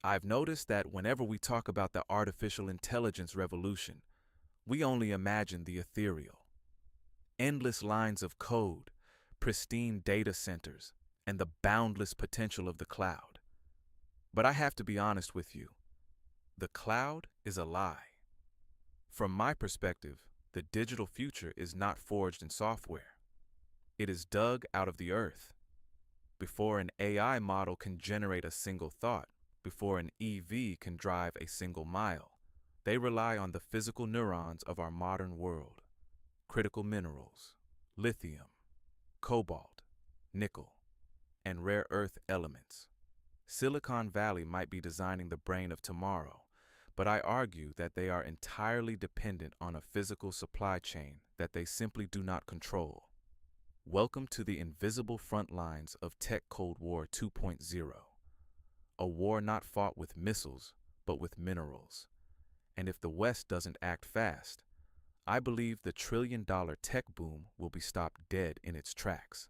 I've noticed that whenever we talk about the artificial intelligence revolution, we only imagine the ethereal. Endless lines of code, pristine data centers, and the boundless potential of the cloud. But I have to be honest with you, the cloud is a lie. From my perspective, the digital future is not forged in software. It is dug out of the earth. Before an AI model can generate a single thought, before an EV can drive a single mile, they rely on the physical neurons of our modern world. Critical minerals, lithium, cobalt, nickel, and rare earth elements. Silicon Valley might be designing the brain of tomorrow, but I argue that they are entirely dependent on a physical supply chain that they simply do not control. Welcome to the invisible front lines of Tech Cold War 2.0, a war not fought with missiles, but with minerals. And if the West doesn't act fast, I believe the trillion-dollar tech boom will be stopped dead in its tracks.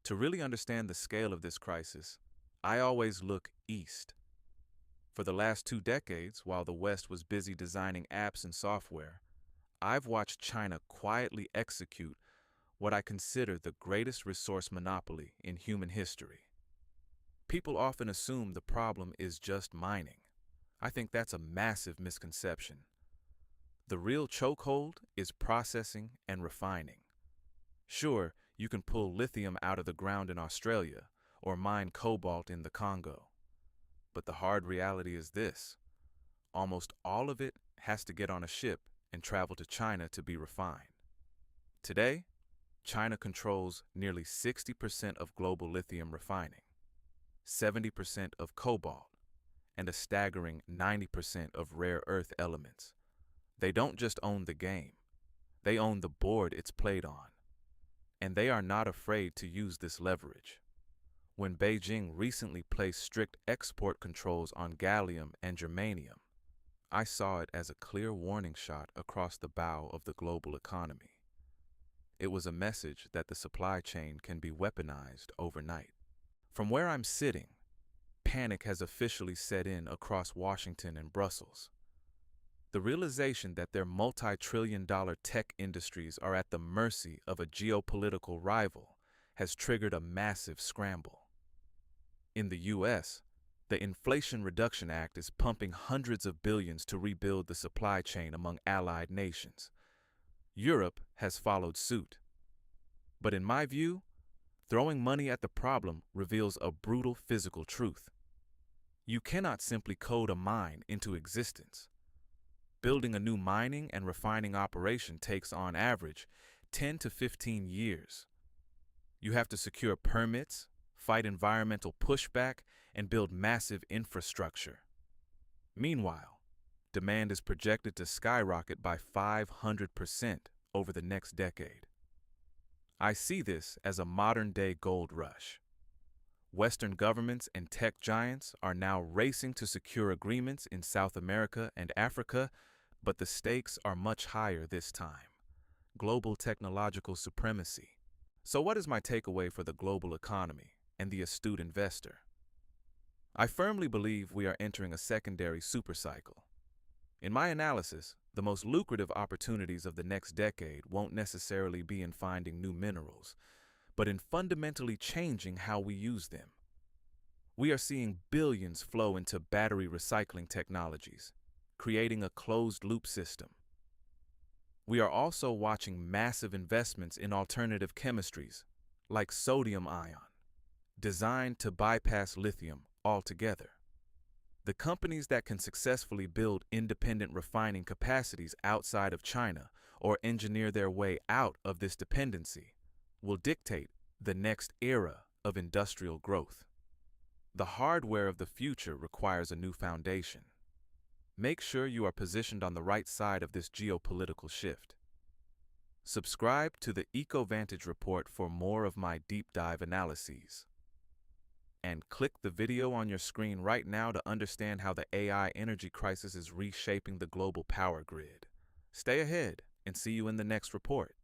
To really understand the scale of this crisis, I always look east. For the last 2 decades, while the West was busy designing apps and software, I've watched China quietly execute what I consider the greatest resource monopoly in human history. People often assume the problem is just mining. I think that's a massive misconception. The real chokehold is processing and refining. Sure, you can pull lithium out of the ground in Australia or mine cobalt in the Congo. But the hard reality is this: almost all of it has to get on a ship and travel to China to be refined. Today, China controls nearly 60% of global lithium refining, 70% of cobalt, and a staggering 90% of rare earth elements. They don't just own the game, they own the board it's played on. And they are not afraid to use this leverage. When Beijing recently placed strict export controls on gallium and germanium, I saw it as a clear warning shot across the bow of the global economy. It was a message that the supply chain can be weaponized overnight. From where I'm sitting, panic has officially set in across Washington and Brussels. The realization that their multi-trillion-dollar tech industries are at the mercy of a geopolitical rival has triggered a massive scramble. In the U.S., the Inflation Reduction Act is pumping hundreds of billions to rebuild the supply chain among allied nations. Europe has followed suit. But in my view, throwing money at the problem reveals a brutal physical truth. You cannot simply code a mine into existence. Building a new mining and refining operation takes, on average, 10 to 15 years. You have to secure permits, fight environmental pushback, and build massive infrastructure. Meanwhile, demand is projected to skyrocket by 500% over the next decade. I see this as a modern-day gold rush. Western governments and tech giants are now racing to secure agreements in South America and Africa, but the stakes are much higher this time: global technological supremacy. So what is my takeaway for the global economy and the astute investor? I firmly believe we are entering a secondary supercycle. In my analysis, the most lucrative opportunities of the next decade won't necessarily be in finding new minerals, but in fundamentally changing how we use them. We are seeing billions flow into battery recycling technologies, creating a closed-loop system. We are also watching massive investments in alternative chemistries, like sodium ion, designed to bypass lithium altogether. The companies that can successfully build independent refining capacities outside of China or engineer their way out of this dependency will dictate the next era of industrial growth. The hardware of the future requires a new foundation. Make sure you are positioned on the right side of this geopolitical shift. Subscribe to the EcoVantage Report for more of my deep dive analyses. And click the video on your screen right now to understand how the AI energy crisis is reshaping the global power grid. Stay ahead and see you in the next report.